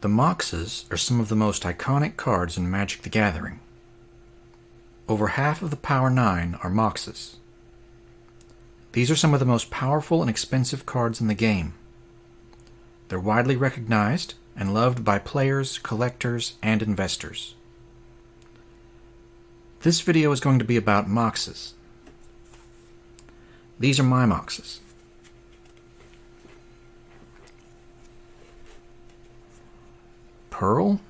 The Moxes are some of the most iconic cards in Magic the Gathering. Over half of the Power 9 are Moxes. These are some of the most powerful and expensive cards in the game. They're widely recognized and loved by players, collectors, and investors. This video is going to be about Moxes. These are my Moxes. Pearl,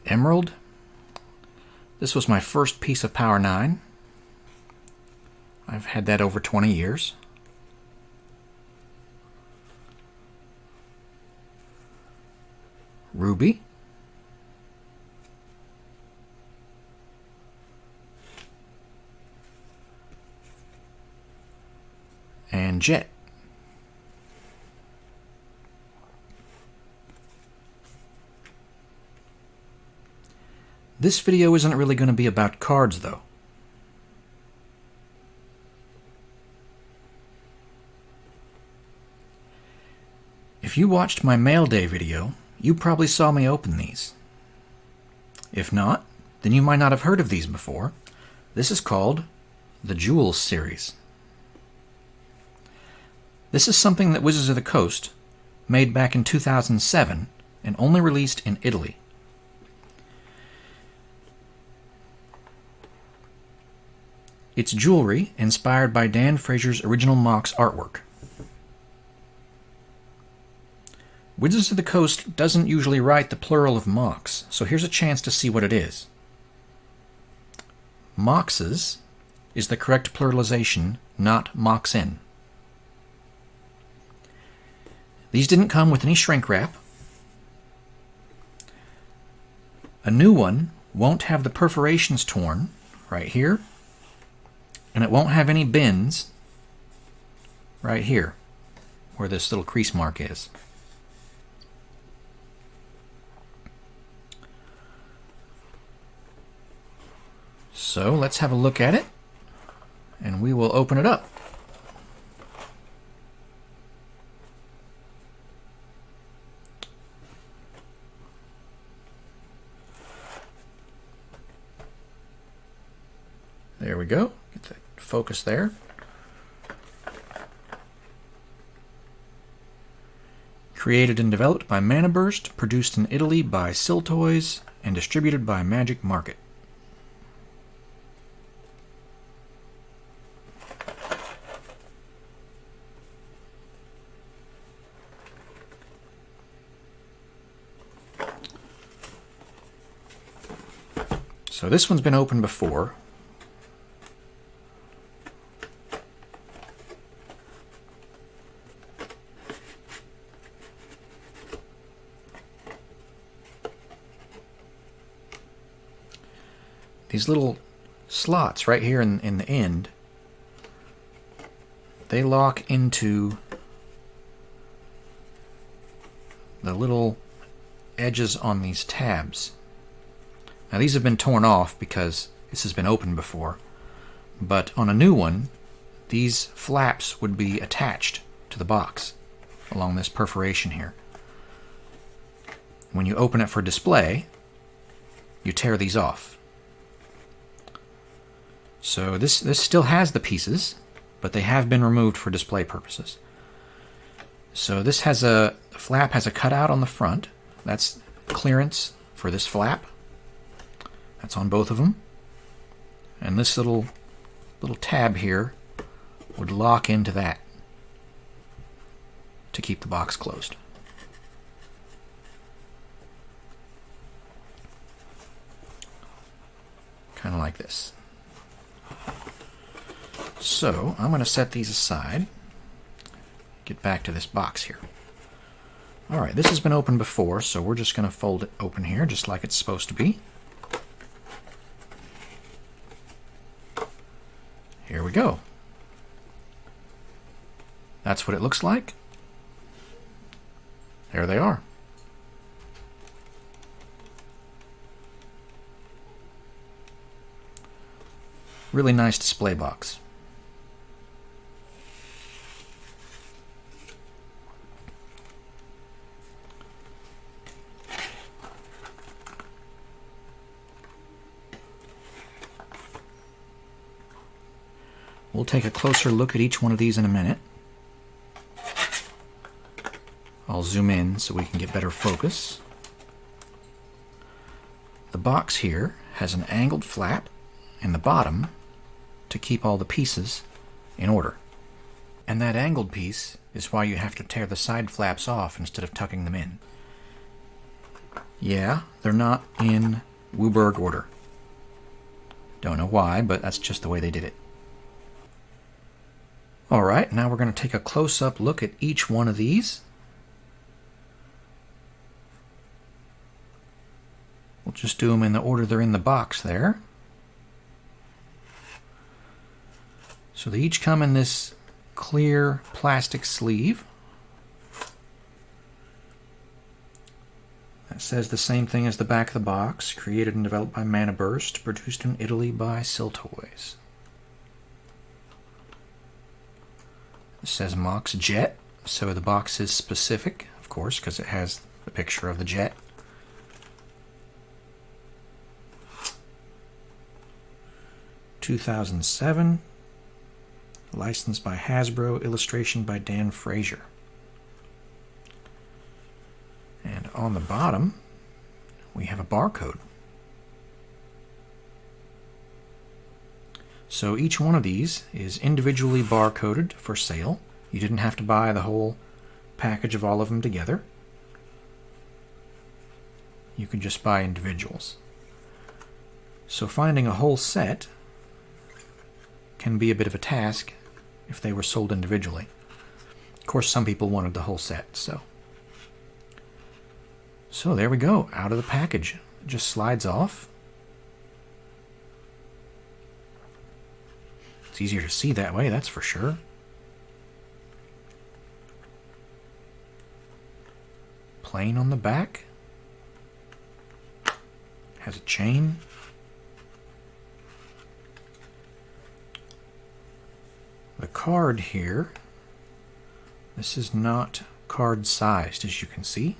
Emerald. This was my first piece of Power 9. I've had that over 20 years. Ruby. And Jet. This video isn't really going to be about cards, though. If you watched my mail day video, you probably saw me open these. If not, then you might not have heard of these before. This is called the Jules Series. This is something that Wizards of the Coast made back in 2007 and only released in Italy. It's jewelry inspired by Dan Fraser's original Mox artwork. Wizards of the Coast doesn't usually write the plural of Mox, so here's a chance to see what it is. Moxes is the correct pluralization, not Moxin. These didn't come with any shrink wrap. A new one won't have the perforations torn right here, and it won't have any bends right here where this little crease mark is. So let's have a look at it, and we will open it up. There we go. Get the focus there. Created and developed by Mana Burst, produced in Italy by Siltoys, and distributed by Magic Market. So this one's been opened before. These little slots right here in the end, they lock into the little edges on these tabs. Now these have been torn off because this has been opened before, but on a new one, these flaps would be attached to the box along this perforation here. When you open it for display, you tear these off. So this still has the pieces, but they have been removed for display purposes. So this has the flap has a cutout on the front. That's clearance for this flap. That's on both of them. And this little tab here would lock into that to keep the box closed. Kind of like this. So I'm going to set these aside. Get back to this box here. Alright, this has been opened before, so we're just going to fold it open here just like it's supposed to be. Here we go. That's what it looks like. There they are. Really nice display box. We'll take a closer look at each one of these in a minute. I'll zoom in so we can get better focus. The box here has an angled flap in the bottom to keep all the pieces in order. And that angled piece is why you have to tear the side flaps off instead of tucking them in. Yeah, they're not in Wooburg order. Don't know why, but that's just the way they did it. Alright, now we're going to take a close-up look at each one of these. We'll just do them in the order they're in the box there. So they each come in this clear plastic sleeve. That says the same thing as the back of the box. Created and developed by Mana Burst, produced in Italy by Siltoys. It says Mox Jet, so the box is specific, of course, because it has the picture of the jet. (2007), licensed by Hasbro, illustration by Dan Frazier. And on the bottom, we have a barcode. So each one of these is individually barcoded for sale. You didn't have to buy the whole package of all of them together. You could just buy individuals. So finding a whole set can be a bit of a task if they were sold individually. Of course, some people wanted the whole set, so there we go, out of the package. It just slides off. It's easier to see that way, that's for sure. Plain on the back. Has a chain. The card here, this is not card sized, as you can see.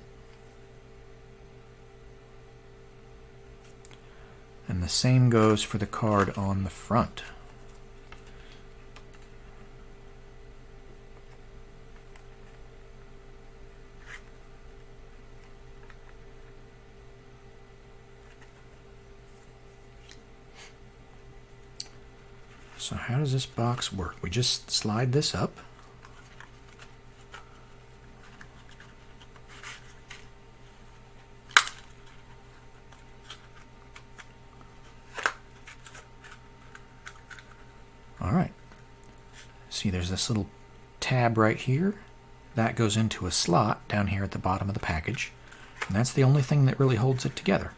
And the same goes for the card on the front. So how does this box work? We just slide this up. All right. See, there's this little tab right here. That goes into a slot down here at the bottom of the package. And that's the only thing that really holds it together.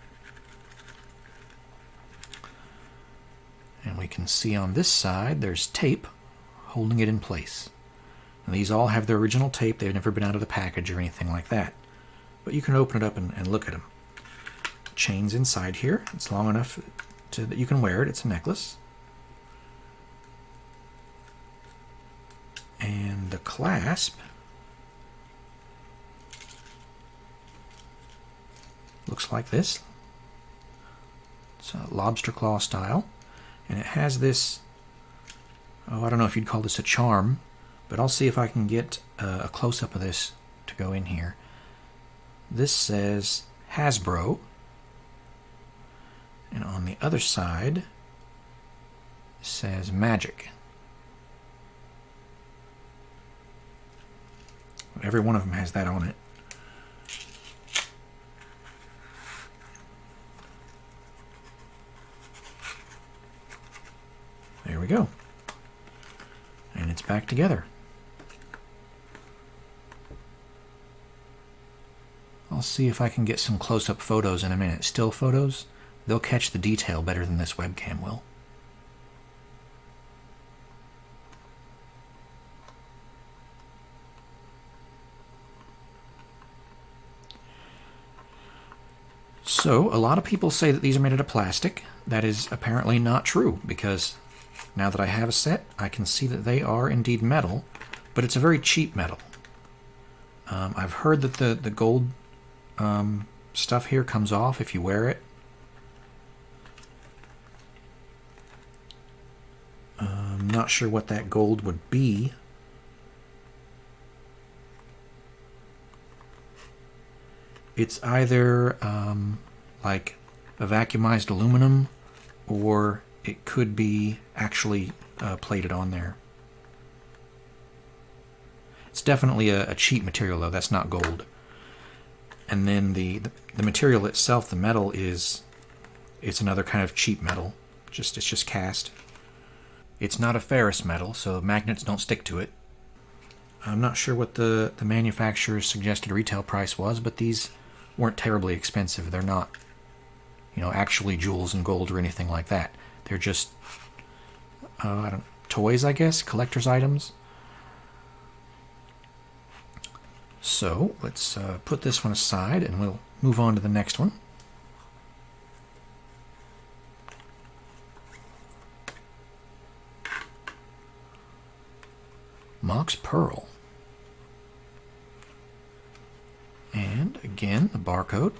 And we can see on this side there's tape holding it in place. And these all have their original tape. They've never been out of the package or anything like that. But you can open it up and look at them. Chain's inside here. It's long enough that you can wear it. It's a necklace. And the clasp looks like this. It's a lobster claw style. And it has this, I don't know if you'd call this a charm, but I'll see if I can get a close-up of this to go in here. This says Hasbro, and on the other side it says Magic. Every one of them has that on it. There we go. And it's back together. I'll see if I can get some close-up photos in a minute. Still photos, they'll catch the detail better than this webcam will. So, a lot of people say that these are made out of plastic. That is apparently not true, because now that I have a set, I can see that they are indeed metal, but it's a very cheap metal. I've heard that the gold stuff here comes off if you wear it. not sure what that gold would be. It's either like a vacuumized aluminum, or it could be actually plated on there. It's definitely a cheap material, though. That's not gold. And then the material itself, the metal, it's another kind of cheap metal. It's just cast. It's not a ferrous metal, so magnets don't stick to it. I'm not sure what the manufacturer's suggested retail price was, but these weren't terribly expensive. They're not, actually jewels and gold or anything like that. They're just, toys, I guess, collector's items. So let's put this one aside, and we'll move on to the next one. Mox Pearl. And again, the barcode.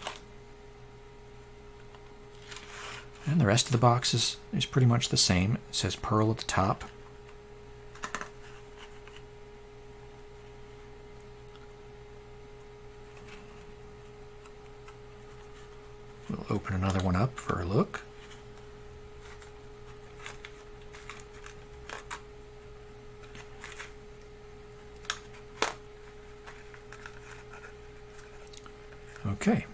And the rest of the box is pretty much the same. It says Pearl at the top. We'll open another one up for a look. Okay.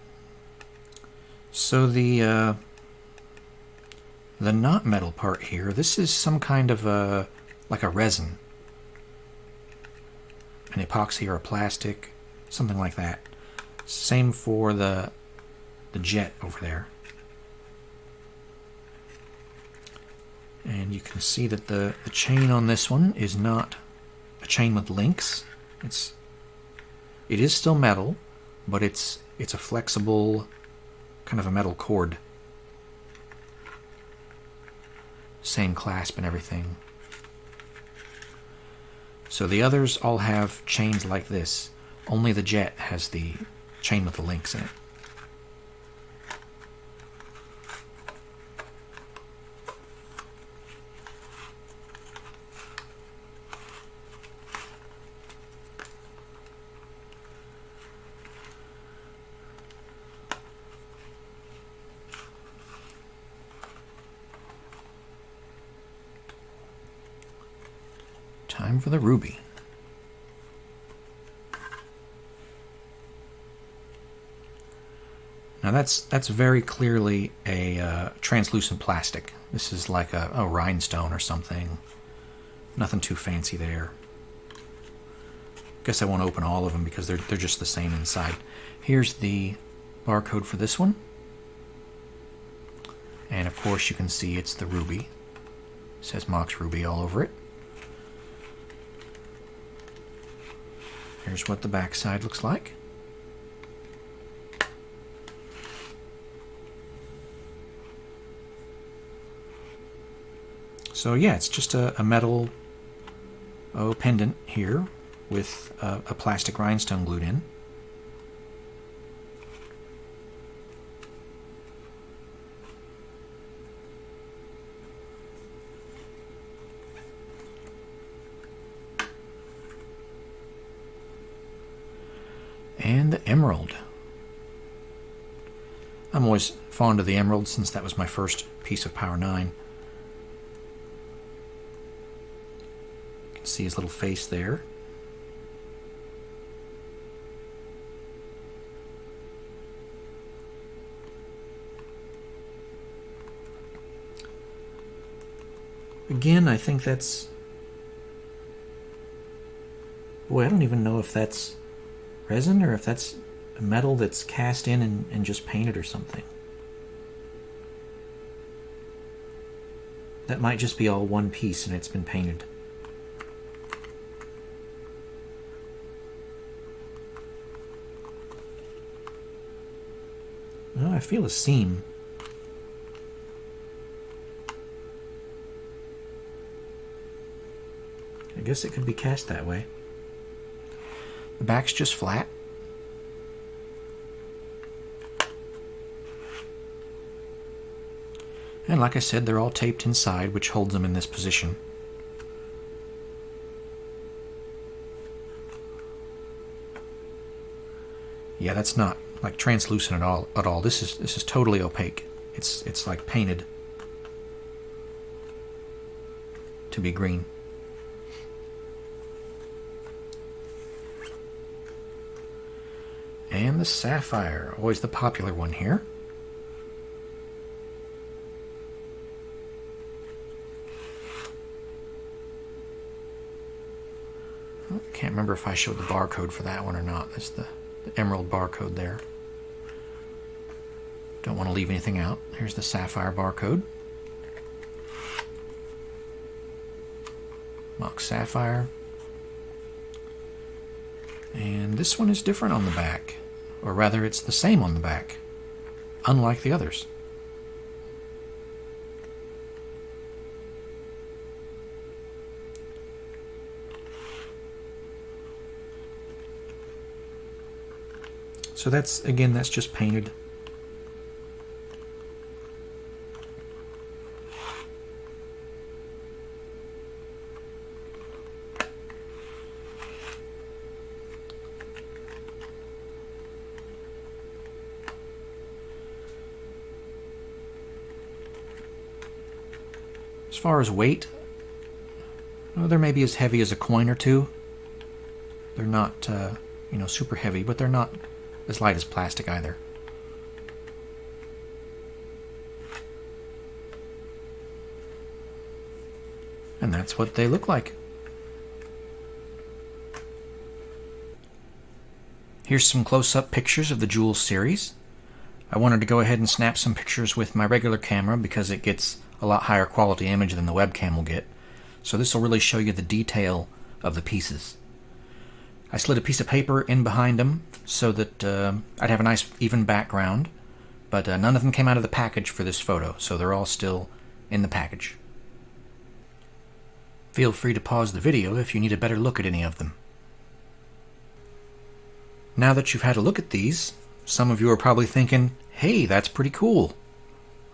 So the not metal part here, this is some kind of like a resin. An epoxy or a plastic, something like that. Same for the jet over there. And you can see that the chain on this one is not a chain with links. It is still metal, but it's a flexible kind of a metal cord. Same clasp and everything. So the others all have chains like this. Only the jet has the chain with the links in it. Time for the ruby. Now that's very clearly a translucent plastic. This is like a rhinestone or something. Nothing too fancy there. Guess I won't open all of them because they're just the same inside. Here's the barcode for this one. And of course you can see it's the ruby. It says Mox Ruby all over it. Here's what the back side looks like. So yeah, it's just a metal pendant here with a plastic rhinestone glued in. And the emerald. I'm always fond of the emerald since that was my first piece of Power 9. You can see his little face there. Again, I think that's... Boy, I don't even know if that's resin or if that's a metal that's cast in and just painted or something. That might just be all one piece and it's been painted. Oh, I feel a seam. I guess it could be cast that way. The back's just flat. And like I said, they're all taped inside, which holds them in this position. Yeah, that's not like translucent at all. This is totally opaque. It's like painted to be green. And the Sapphire, always the popular one here. I can't remember if I showed the barcode for that one or not. That's the emerald barcode there. Don't want to leave anything out. Here's the Sapphire barcode. Mox Sapphire. And this one is different on the back. Or rather, it's the same on the back, unlike the others. So that's, again, that's just painted. As far as weight, well, they're maybe as heavy as a coin or two. They're not, super heavy, but they're not as light as plastic either. And that's what they look like. Here's some close-up pictures of the Jules series. I wanted to go ahead and snap some pictures with my regular camera because it gets a lot higher quality image than the webcam will get. So this will really show you the detail of the pieces. I slid a piece of paper in behind them so that I'd have a nice even background, but none of them came out of the package for this photo, so they're all still in the package. Feel free to pause the video if you need a better look at any of them. Now that you've had a look at these, some of you are probably thinking, hey, that's pretty cool.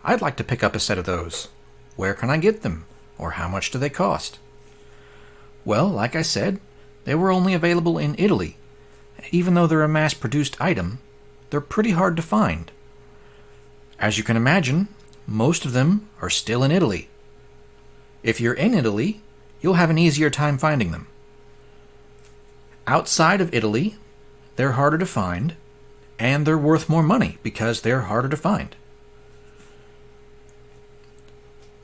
I'd like to pick up a set of those. Where can I get them? Or how much do they cost? Well, like I said, they were only available in Italy. Even though they're a mass-produced item, they're pretty hard to find. As you can imagine, most of them are still in Italy. If you're in Italy, you'll have an easier time finding them. Outside of Italy, they're harder to find, and they're worth more money because they're harder to find.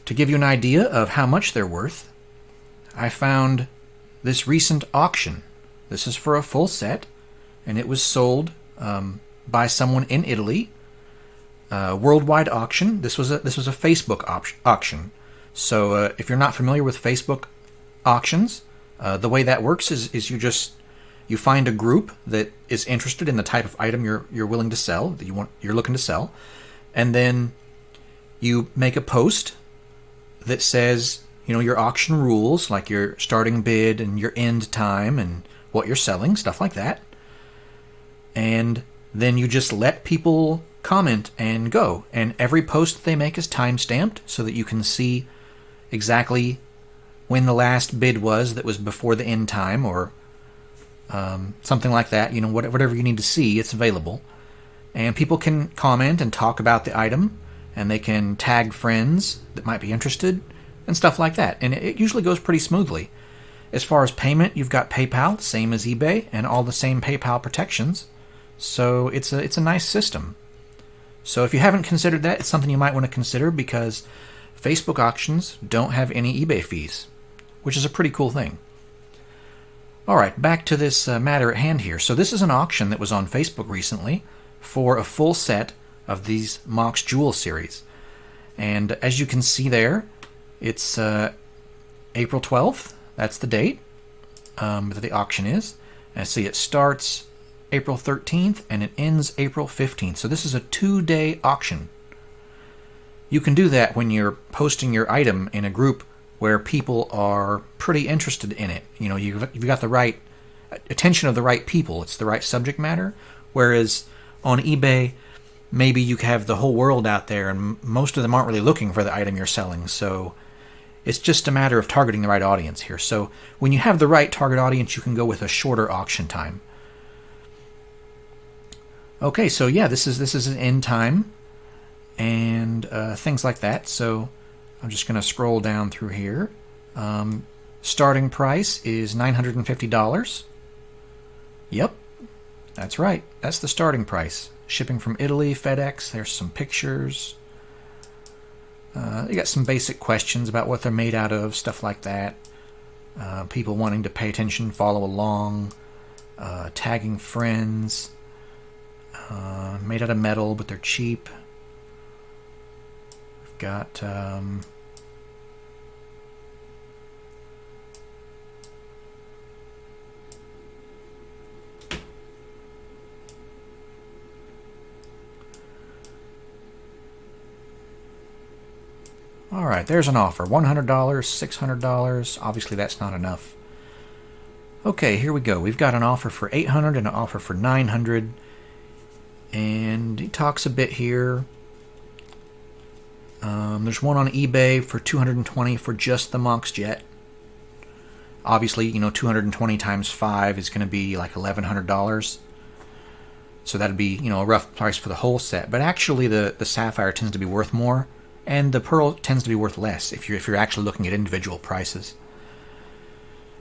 To give you an idea of how much they're worth, I found this recent auction. This is for a full set, and it was sold by someone in Italy. Worldwide auction. This was a Facebook auction. So if you're not familiar with Facebook auctions, the way that works is you find a group that is interested in the type of item you're willing to sell, that you're looking to sell, and then you make a post that says, your auction rules, like your starting bid and your end time and what you're selling, stuff like that. And then you just let people comment and go. And every post that they make is time-stamped so that you can see exactly when the last bid was that was before the end time, or something like that. Whatever you need to see, it's available. And people can comment and talk about the item, and they can tag friends that might be interested and stuff like that. And it usually goes pretty smoothly. As far as payment, you've got PayPal, same as eBay, and all the same PayPal protections. So it's a nice system. So if you haven't considered that, it's something you might want to consider, because Facebook auctions don't have any eBay fees, which is a pretty cool thing. Alright, back to this matter at hand here. So this is an auction that was on Facebook recently for a full set of these Mox Jewel series. And as you can see there, it's April 12th. That's the date that the auction is. And see, it starts April 13th and it ends April 15th. So this is a 2-day auction. You can do that when you're posting your item in a group where people are pretty interested in it. You've got the right attention of the right people. It's the right subject matter. Whereas on eBay, maybe you have the whole world out there and most of them aren't really looking for the item you're selling. So it's just a matter of targeting the right audience here. So when you have the right target audience, you can go with a shorter auction time. Okay, so yeah, this is an end time and things like that. So I'm just going to scroll down through here. Starting price is $950. Yep, that's right. That's the starting price. Shipping from Italy, FedEx. There's some pictures. You got some basic questions about what they're made out of, stuff like that. People wanting to pay attention, follow along, tagging friends. Made out of metal, but they're cheap. We've got all right, there's an offer. $100, $600. Obviously, that's not enough. Okay, here we go. We've got an offer for $800 and an offer for $900. And he talks a bit here. There's one on eBay for $220 for just the Mox Jet. Obviously, you know, 220 times 5 is going to be like $1,100. So that'd be, you know, a rough price for the whole set. But actually, the Sapphire tends to be worth more, and the Pearl tends to be worth less if you're actually looking at individual prices.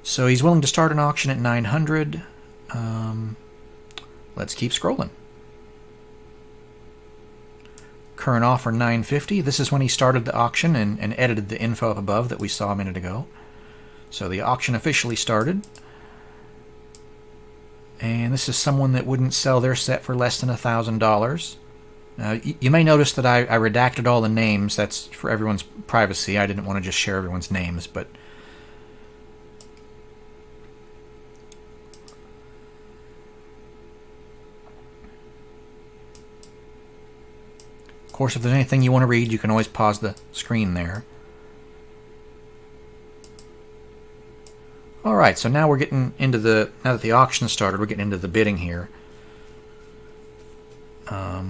So he's willing to start an auction at $900. Let's keep scrolling. Current offer $950. This is when he started the auction and edited the info up above that we saw a minute ago. So the auction officially started. And this is someone that wouldn't sell their set for less than $1,000. Now, you may notice that I redacted all the names. That's for everyone's privacy. I didn't want to just share everyone's names, but of course, if there's anything you want to read, you can always pause the screen there. Alright, so now we're getting into now that the auction started, we're getting into the bidding here. Let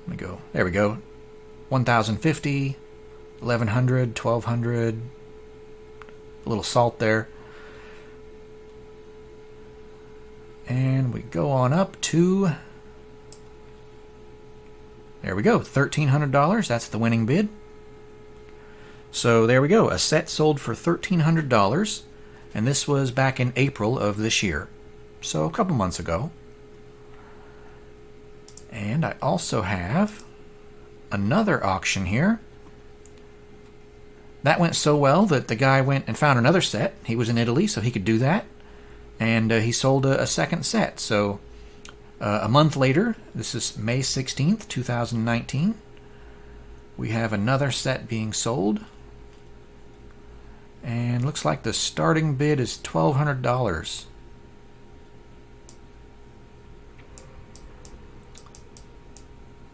me go. There we go. 1,050, 1,100, 1,200. A little salt there. And we go on up to... There we go, $1,300. That's the winning bid. So there we go, a set sold for $1,300, and this was back in April of this year, so a couple months ago. And I also have another auction here. That went so well that the guy went and found another set. He was in Italy, so he could do that, and he sold a second set. So a month later, this is May 16th, 2019, we have another set being sold. And looks like the starting bid is $1,200.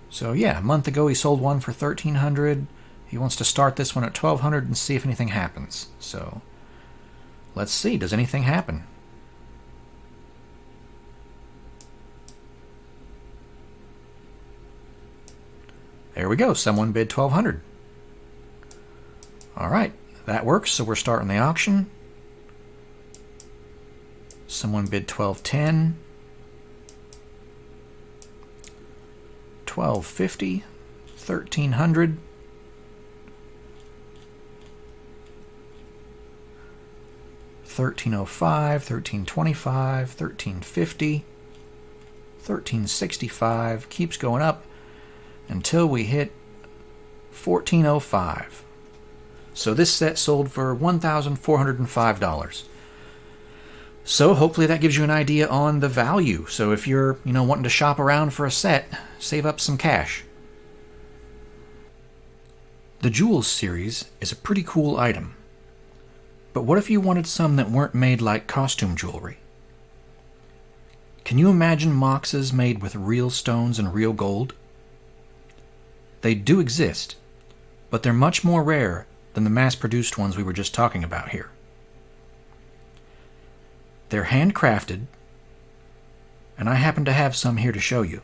So yeah, a month ago he sold one for $1,300. He wants to start this one at $1,200 and see if anything happens. So let's see, does anything happen? There we go, someone bid $1,200. Alright, that works, so we're starting the auction. Someone bid $1,210. $1,250. $1,300. $1,305. $1,325. $1,350. $1,365. Keeps going up until we hit $1,405. So this set sold for $1,405. So hopefully that gives you an idea on the value. So if you're, wanting to shop around for a set, save up some cash. The Jules Series is a pretty cool item. But what if you wanted some that weren't made like costume jewelry? Can you imagine Moxes made with real stones and real gold? They do exist, but they're much more rare than the mass-produced ones we were just talking about here. They're handcrafted, and I happen to have some here to show you.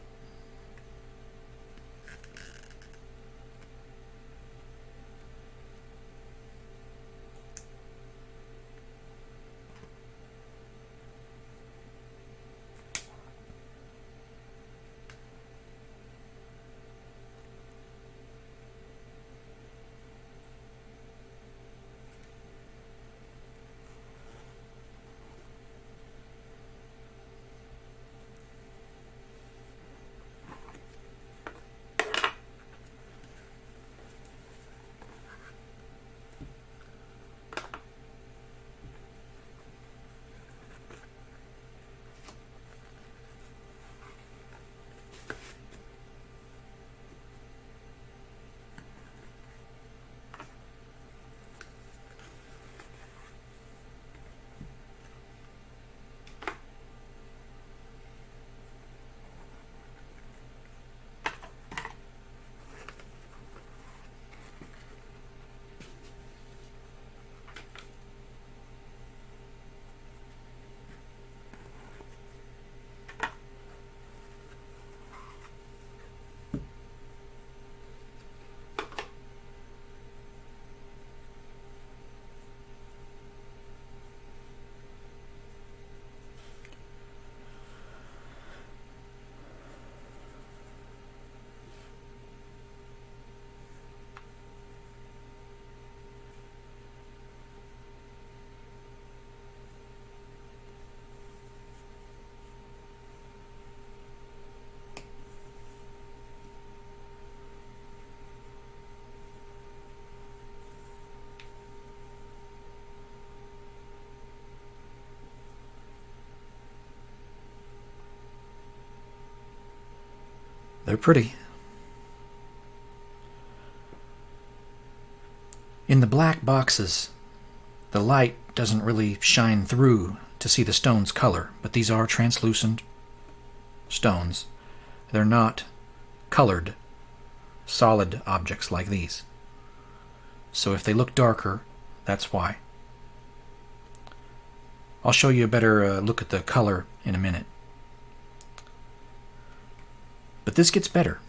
They're pretty. In the black boxes, the light doesn't really shine through to see the stone's color, but these are translucent stones. They're not colored, solid objects like these. So if they look darker, that's why. I'll show you a better look at the color in a minute. But this gets better.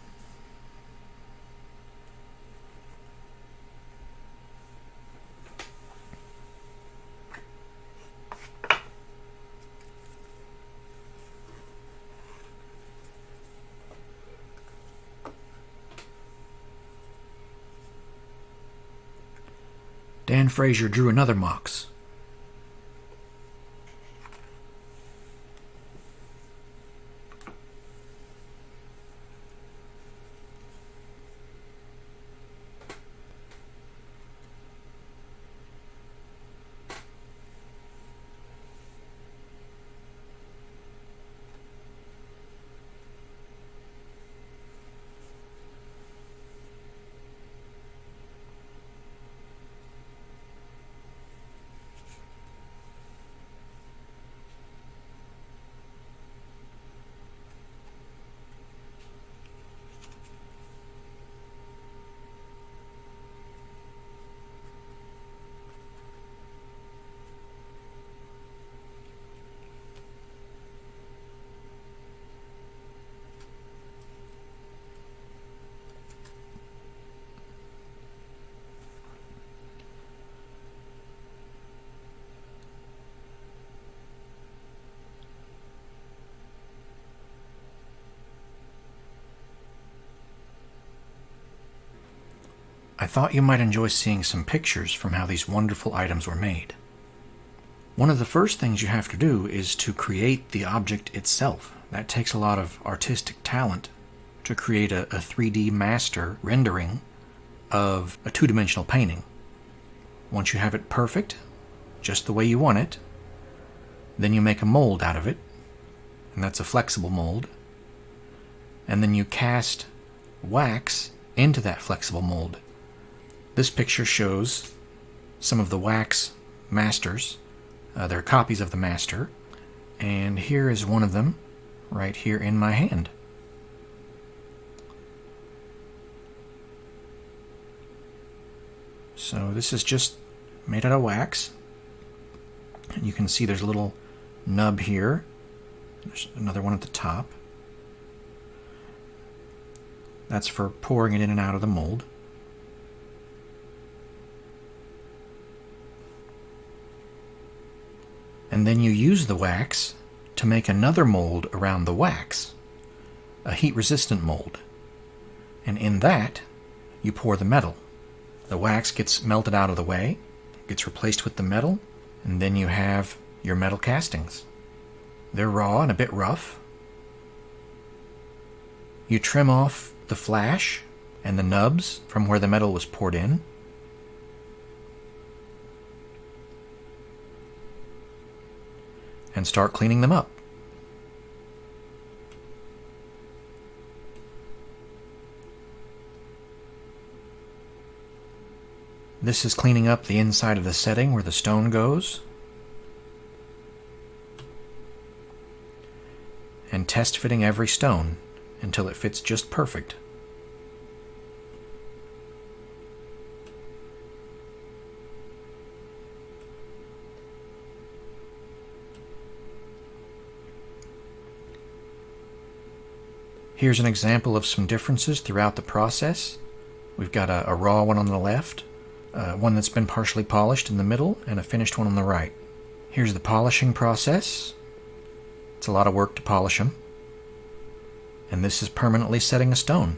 Dan Fraser drew another Mox. I thought you might enjoy seeing some pictures from how these wonderful items were made. One of the first things you have to do is to create the object itself. That takes a lot of artistic talent to create a 3D master rendering of a two-dimensional painting. Once you have it perfect, just the way you want it, then you make a mold out of it, and that's a flexible mold, and then you cast wax into that flexible mold. This picture shows some of the wax masters. They're copies of the master. And here is one of them right here in my hand. So this is just made out of wax. And you can see there's a little nub here. There's another one at the top. That's for pouring it in and out of the mold. And then you use the wax to make another mold around the wax, a heat-resistant mold. And in that, you pour the metal. The wax gets melted out of the way, gets replaced with the metal, and then you have your metal castings. They're raw and a bit rough. You trim off the flash and the nubs from where the metal was poured in. And start cleaning them up. This is cleaning up the inside of the setting where the stone goes. And test fitting every stone until it fits just perfect. Here's an example of some differences throughout the process. We've got a raw one on the left, one that's been partially polished in the middle, and a finished one on the right. Here's the polishing process. It's a lot of work to polish them. And this is permanently setting a stone.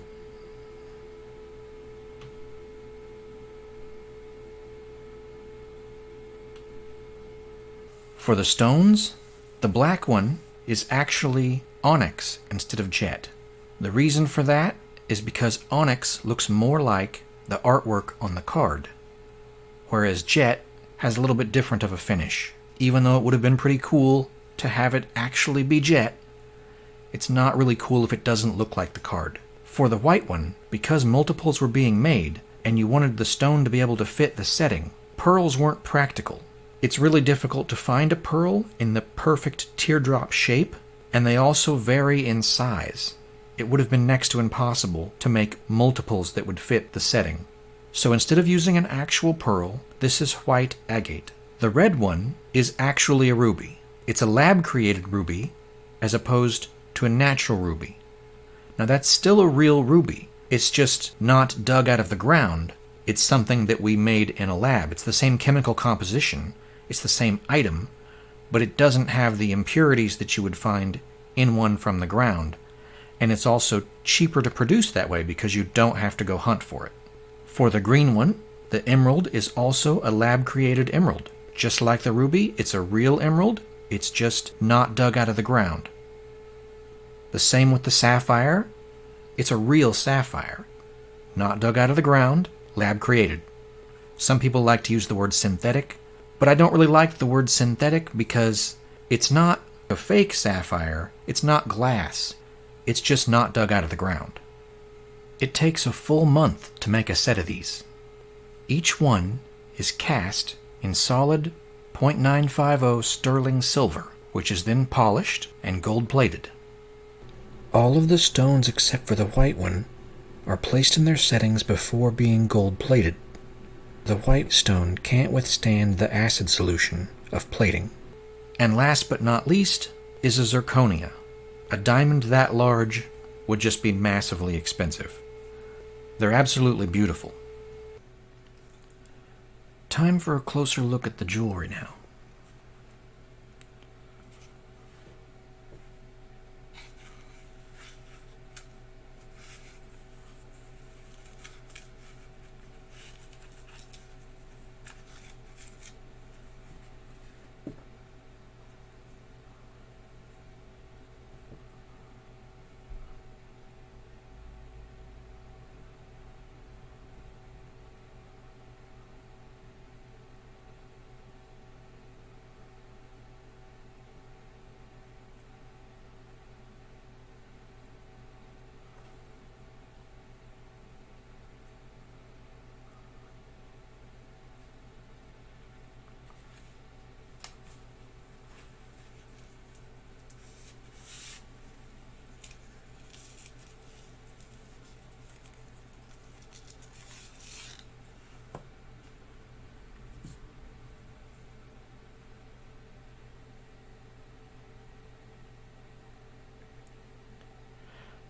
For the stones, the black one is actually onyx instead of jet. The reason for that is because onyx looks more like the artwork on the card, whereas jet has a little bit different of a finish. Even though it would have been pretty cool to have it actually be jet, it's not really cool if it doesn't look like the card. For the white one, because multiples were being made, and you wanted the stone to be able to fit the setting, pearls weren't practical. It's really difficult to find a pearl in the perfect teardrop shape, and they also vary in size. It would have been next to impossible to make multiples that would fit the setting. So instead of using an actual pearl, this is white agate. The red one is actually a ruby. It's a lab-created ruby as opposed to a natural ruby. Now that's still a real ruby. It's just not dug out of the ground. It's something that we made in a lab. It's the same chemical composition. It's the same item, but it doesn't have the impurities that you would find in one from the ground. And it's also cheaper to produce that way because you don't have to go hunt for it. For the green one, the emerald is also a lab-created emerald. Just like the ruby, it's a real emerald. It's just not dug out of the ground. The same with the sapphire. It's a real sapphire. Not dug out of the ground, lab-created. Some people like to use the word synthetic, but I don't really like the word synthetic because it's not a fake sapphire. It's not glass. It's just not dug out of the ground. It takes a full month to make a set of these. Each one is cast in solid 0.950 sterling silver, which is then polished and gold-plated. All of the stones except for the white one are placed in their settings before being gold-plated. The white stone can't withstand the acid solution of plating. And last but not least is a zirconia. A diamond that large would just be massively expensive. They're absolutely beautiful. Time for a closer look at the jewelry now.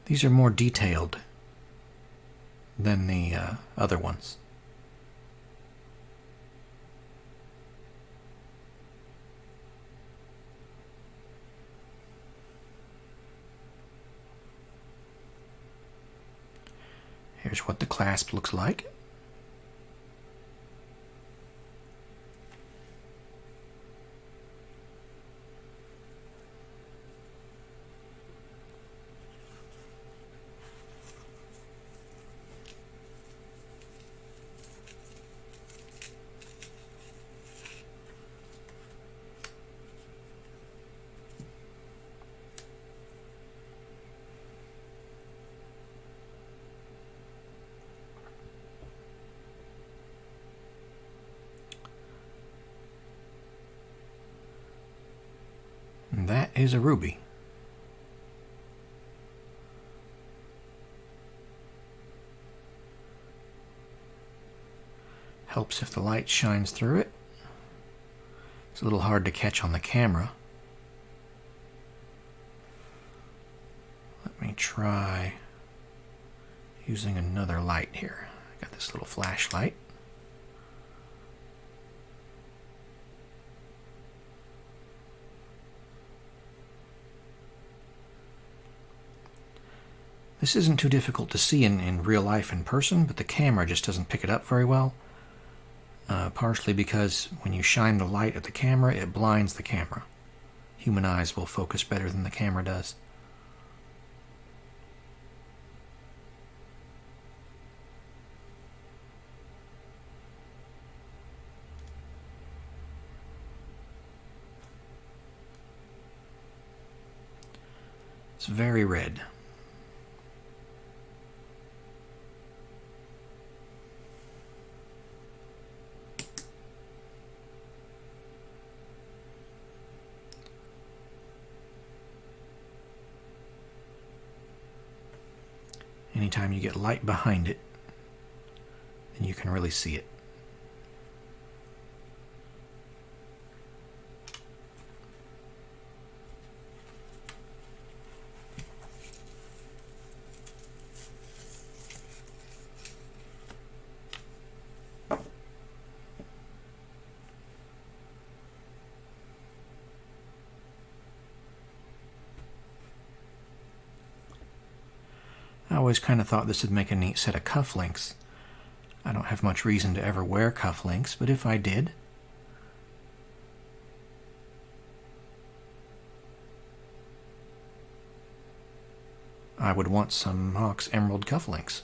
These are more detailed than the other ones. Here's what the clasp looks like. And that is a ruby. Helps if the light shines through it. It's a little hard to catch on the camera. Let me try using another light here. I got this little flashlight. This isn't too difficult to see in real life in person, but the camera just doesn't pick it up very well. Partially because when you shine the light at the camera, it blinds the camera. Human eyes will focus better than the camera does. It's very red. anytime you get light behind it, then you can really see it. I always kind of thought this would make a neat set of cufflinks. I don't have much reason to ever wear cufflinks, but if I did, I would want some Mox Emerald cufflinks.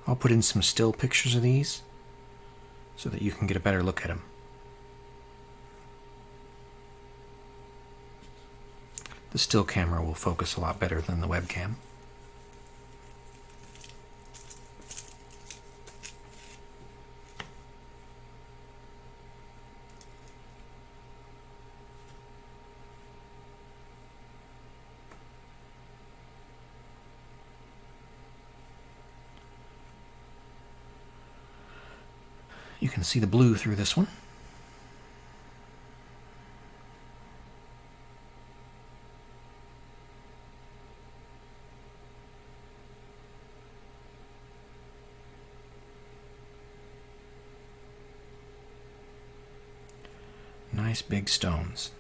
I'll put in some still pictures of these so that you can get a better look at them. The still camera will focus a lot better than the webcam. You can see the blue through this one. Nice big stones.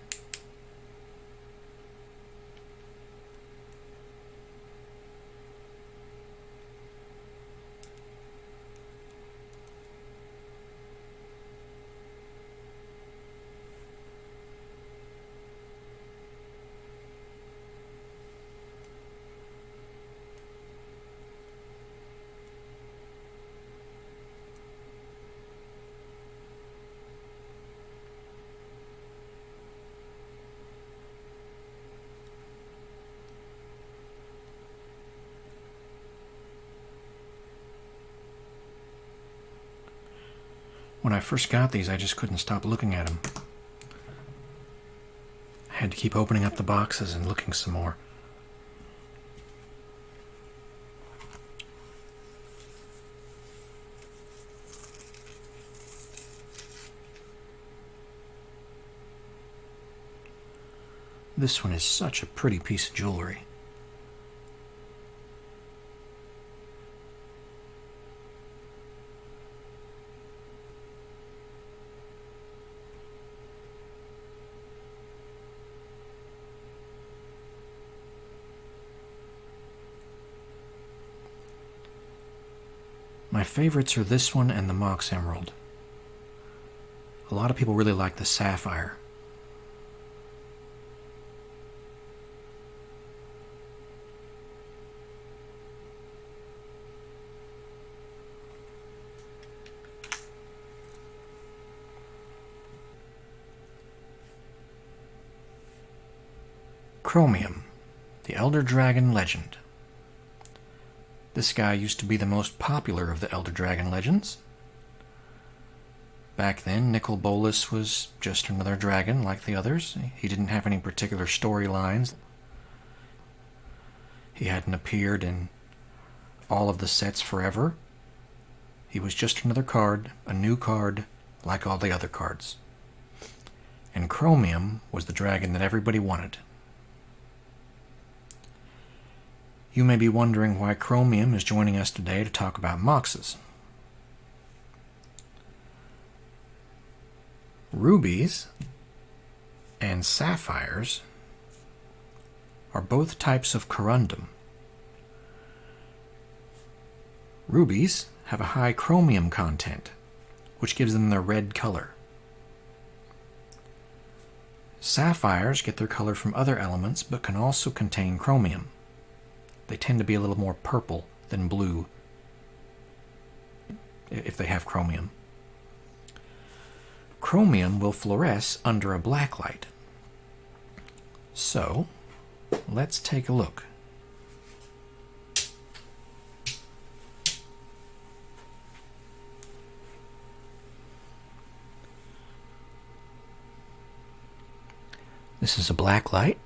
When I first got these, I just couldn't stop looking at them. I had to keep opening up the boxes and looking some more. This one is such a pretty piece of jewelry. My favorites are this one and the Mox Emerald. A lot of people really like the Sapphire. Chromium, the Elder Dragon Legend. This guy used to be the most popular of the Elder Dragon legends. Back then, Nicol Bolas was just another dragon like the others. He didn't have any particular storylines. He hadn't appeared in all of the sets forever. He was just another card, a new card, like all the other cards. And Chromium was the dragon that everybody wanted. You may be wondering why Chromium is joining us today to talk about Moxes. Rubies and sapphires are both types of corundum. Rubies have a high chromium content, which gives them their red color. Sapphires get their color from other elements, but can also contain chromium. They tend to be a little more purple than blue if they have chromium. Chromium will fluoresce under a black light. So, let's take a look. This is a black light.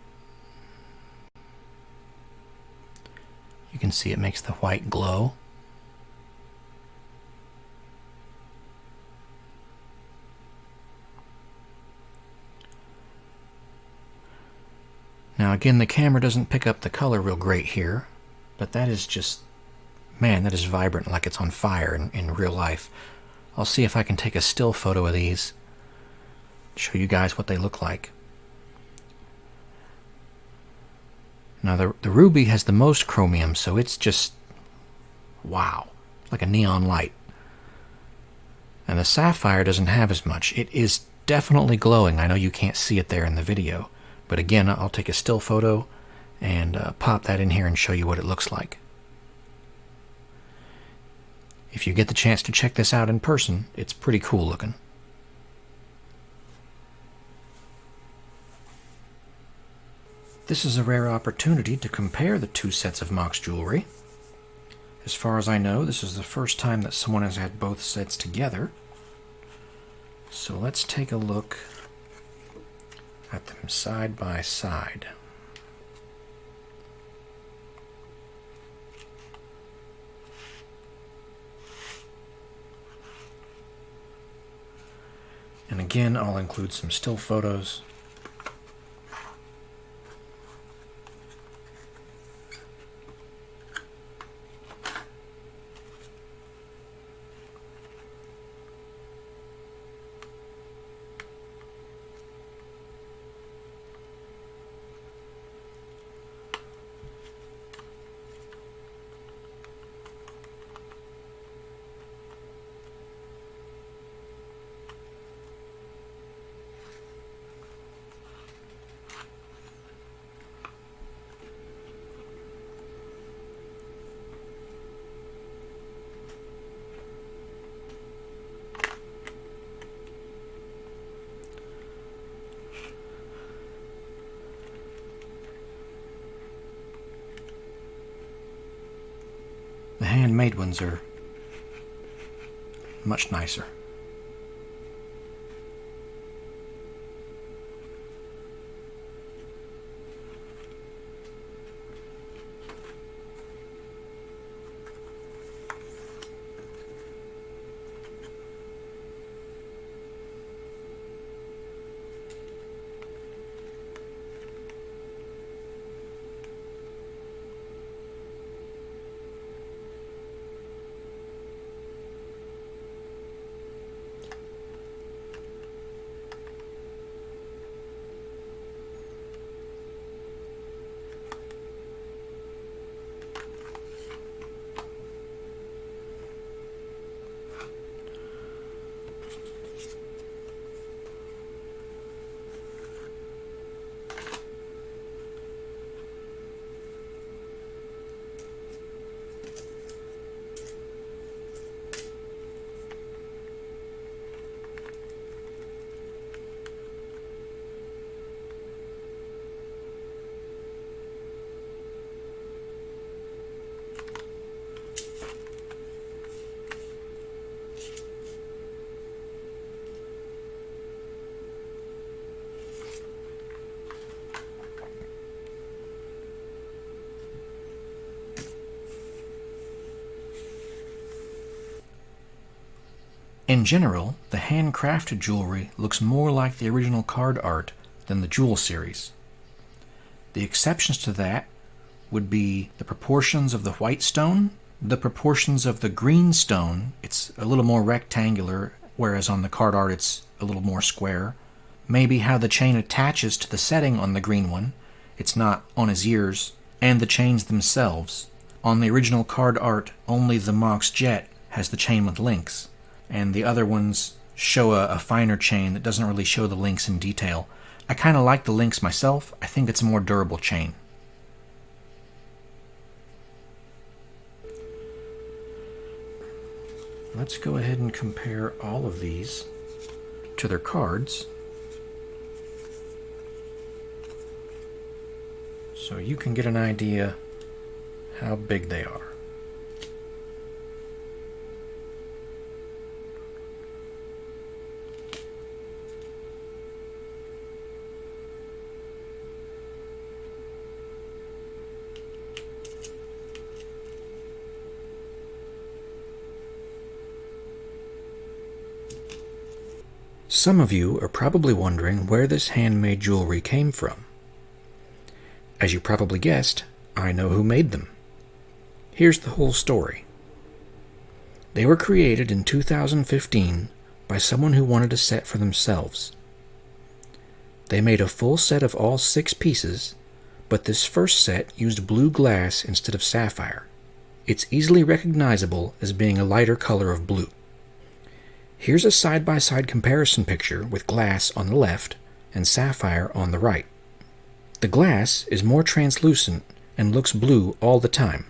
You can see it makes the white glow. Now again, the camera doesn't pick up the color real great here, but that is just, man, that is vibrant like it's on fire in real life. I'll see if I can take a still photo of these, show you guys what they look like. Now the ruby has the most chromium, so it's just, wow, like a neon light. And the sapphire doesn't have as much. It is definitely glowing. I know you can't see it there in the video, but again, I'll take a still photo and pop that in here and show you what it looks like. If you get the chance to check this out in person, it's pretty cool looking. This is a rare opportunity to compare the two sets of Mox jewelry. As far as I know, this is the first time that someone has had both sets together. So let's take a look at them side by side. And again, I'll include some still photos. The handmade ones are much nicer. In general, the handcrafted jewelry looks more like the original card art than the Jules Series. The exceptions to that would be the proportions of the white stone, the proportions of the green stone. It's a little more rectangular, whereas on the card art it's a little more square. Maybe how the chain attaches to the setting on the green one. It's not on his ears, and the chains themselves. On the original card art, only the Mox Jet has the chain with links, and the other ones show a finer chain that doesn't really show the links in detail. I kind of like the links myself. I think it's a more durable chain. Let's go ahead and compare all of these to their cards, so you can get an idea how big they are. Some of you are probably wondering where this handmade jewelry came from. As you probably guessed, I know who made them. Here's the whole story. They were created in 2015 by someone who wanted a set for themselves. They made a full set of all 6 pieces, but this first set used blue glass instead of sapphire. It's easily recognizable as being a lighter color of blue. Here's a side-by-side comparison picture with glass on the left and sapphire on the right. The glass is more translucent and looks blue all the time,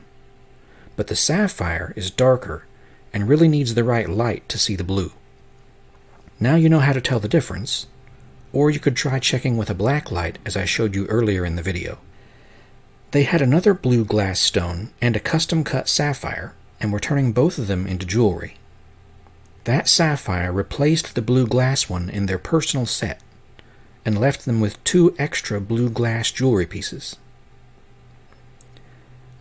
but the sapphire is darker and really needs the right light to see the blue. Now you know how to tell the difference, or you could try checking with a black light as I showed you earlier in the video. They had another blue glass stone and a custom-cut sapphire, and were turning both of them into jewelry. That sapphire replaced the blue glass one in their personal set, and left them with 2 extra blue glass jewelry pieces.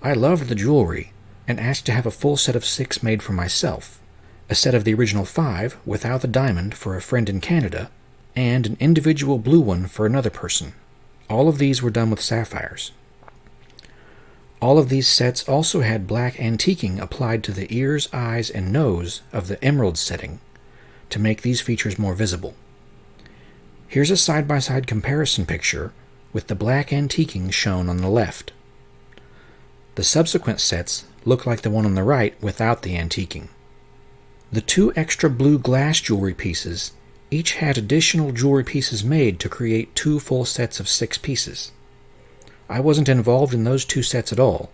I loved the jewelry, and asked to have a full set of 6 made for myself, a set of the original 5 without the diamond for a friend in Canada, and an individual blue one for another person. All of these were done with sapphires. All of these sets also had black antiquing applied to the ears, eyes, and nose of the emerald setting to make these features more visible. Here's a side-by-side comparison picture with the black antiquing shown on the left. The subsequent sets look like the one on the right without the antiquing. The 2 extra blue glass jewelry pieces each had additional jewelry pieces made to create 2 full sets of 6 pieces. I wasn't involved in those 2 sets at all.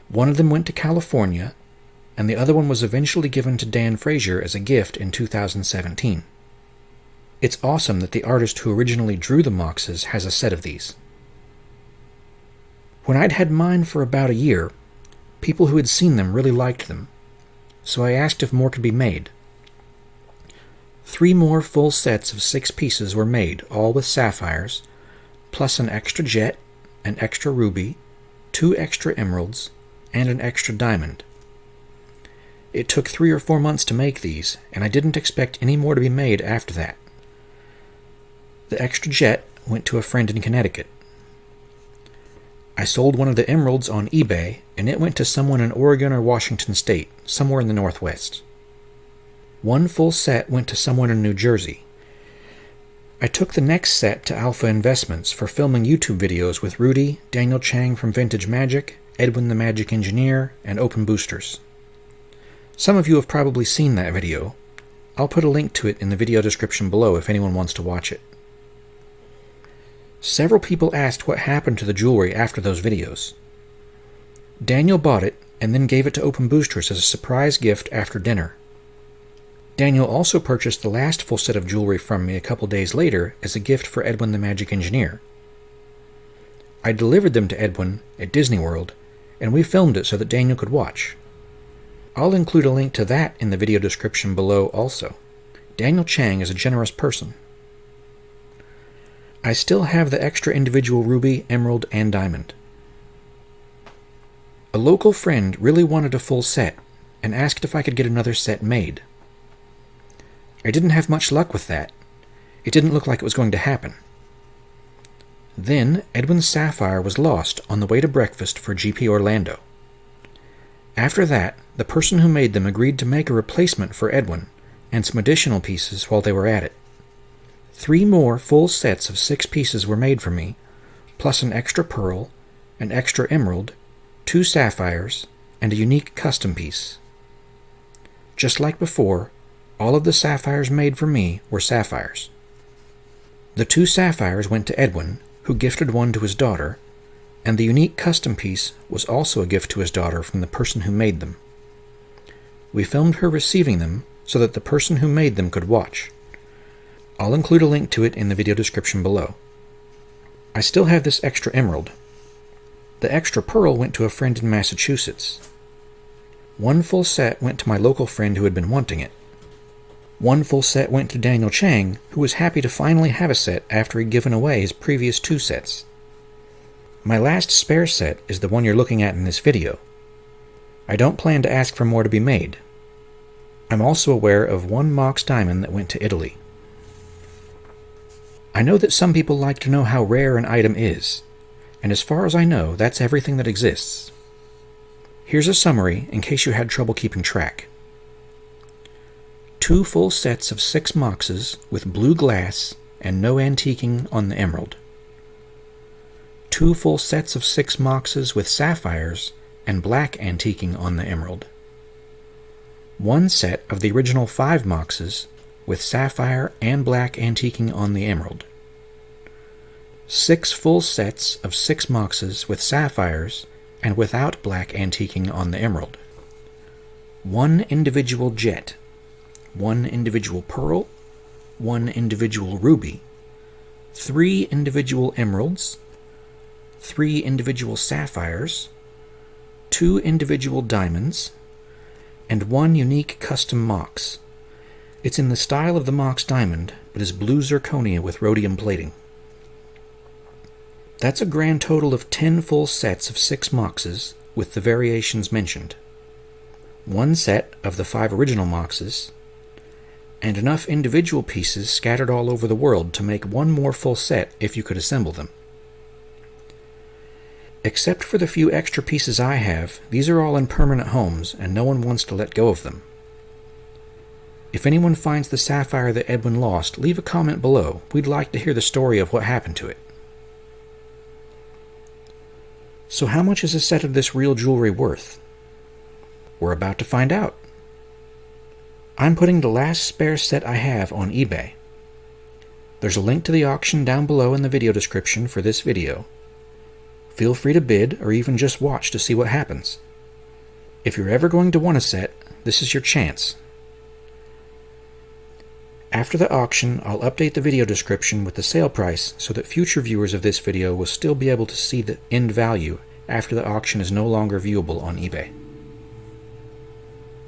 One of them went to California, and the other one was eventually given to Dan Frazier as a gift in 2017. It's awesome that the artist who originally drew the Moxes has a set of these. When I'd had mine for about a year, people who had seen them really liked them, so I asked if more could be made. 3 more full sets of 6 pieces were made, all with sapphires, plus an extra jet, an extra ruby, 2 extra emeralds, and an extra diamond. It took 3 or 4 months to make these, and I didn't expect any more to be made after that. The extra jet went to a friend in Connecticut. I sold one of the emeralds on eBay, and it went to someone in Oregon or Washington State, somewhere in the Northwest. 1 full set went to someone in New Jersey. I took the next set to Alpha Investments for filming YouTube videos with Rudy, Daniel Chang from Vintage Magic, Edwin the Magic Engineer, and Open Boosters. Some of you have probably seen that video. I'll put a link to it in the video description below if anyone wants to watch it. Several people asked what happened to the jewelry after those videos. Daniel bought it and then gave it to Open Boosters as a surprise gift after dinner. Daniel also purchased the last full set of jewelry from me a couple days later as a gift for Edwin the Magic Engineer. I delivered them to Edwin at Disney World, and we filmed it so that Daniel could watch. I'll include a link to that in the video description below also. Daniel Chang is a generous person. I still have the extra individual ruby, emerald, and diamond. A local friend really wanted a full set and asked if I could get another set made. I didn't have much luck with that. It didn't look like it was going to happen. Then Edwin's sapphire was lost on the way to breakfast for GP Orlando. After that, the person who made them agreed to make a replacement for Edwin and some additional pieces while they were at it. 3 more full sets of 6 pieces were made for me, plus an extra pearl, an extra emerald, 2 sapphires, and a unique custom piece. Just like before, all of the sapphires made for me were sapphires. The 2 sapphires went to Edwin, who gifted one to his daughter, and the unique custom piece was also a gift to his daughter from the person who made them. We filmed her receiving them so that the person who made them could watch. I'll include a link to it in the video description below. I still have this extra emerald. The extra pearl went to a friend in Massachusetts. 1 full set went to my local friend who had been wanting it. 1 full set went to Daniel Chang, who was happy to finally have a set after he'd given away his previous 2 sets. My last spare set is the one you're looking at in this video. I don't plan to ask for more to be made. I'm also aware of 1 Mox diamond that went to Italy. I know that some people like to know how rare an item is, and as far as I know, that's everything that exists. Here's a summary in case you had trouble keeping track. 2 full sets of 6 Moxes with blue glass and no antiquing on the emerald. 2 full sets of 6 Moxes with sapphires and black antiquing on the emerald. 1 set of the original 5 Moxes with sapphire and black antiquing on the emerald. 6 full sets of 6 Moxes with sapphires and without black antiquing on the emerald. 1 individual jet. 1 individual pearl, 1 individual ruby, 3 individual emeralds, 3 individual sapphires, 2 individual diamonds, and 1 unique custom Mox. It's in the style of the Mox diamond, but is blue zirconia with rhodium plating. That's a grand total of 10 full sets of 6 Moxes, with the variations mentioned. 1 set of the 5 original Moxes, and enough individual pieces scattered all over the world to make 1 more full set if you could assemble them. Except for the few extra pieces I have, these are all in permanent homes, and no one wants to let go of them. If anyone finds the sapphire that Edwin lost, leave a comment below. We'd like to hear the story of what happened to it. So how much is a set of this real jewelry worth? We're about to find out. I'm putting the last spare set I have on eBay. There's a link to the auction down below in the video description for this video. Feel free to bid or even just watch to see what happens. If you're ever going to want a set, this is your chance. After the auction, I'll update the video description with the sale price so that future viewers of this video will still be able to see the end value after the auction is no longer viewable on eBay.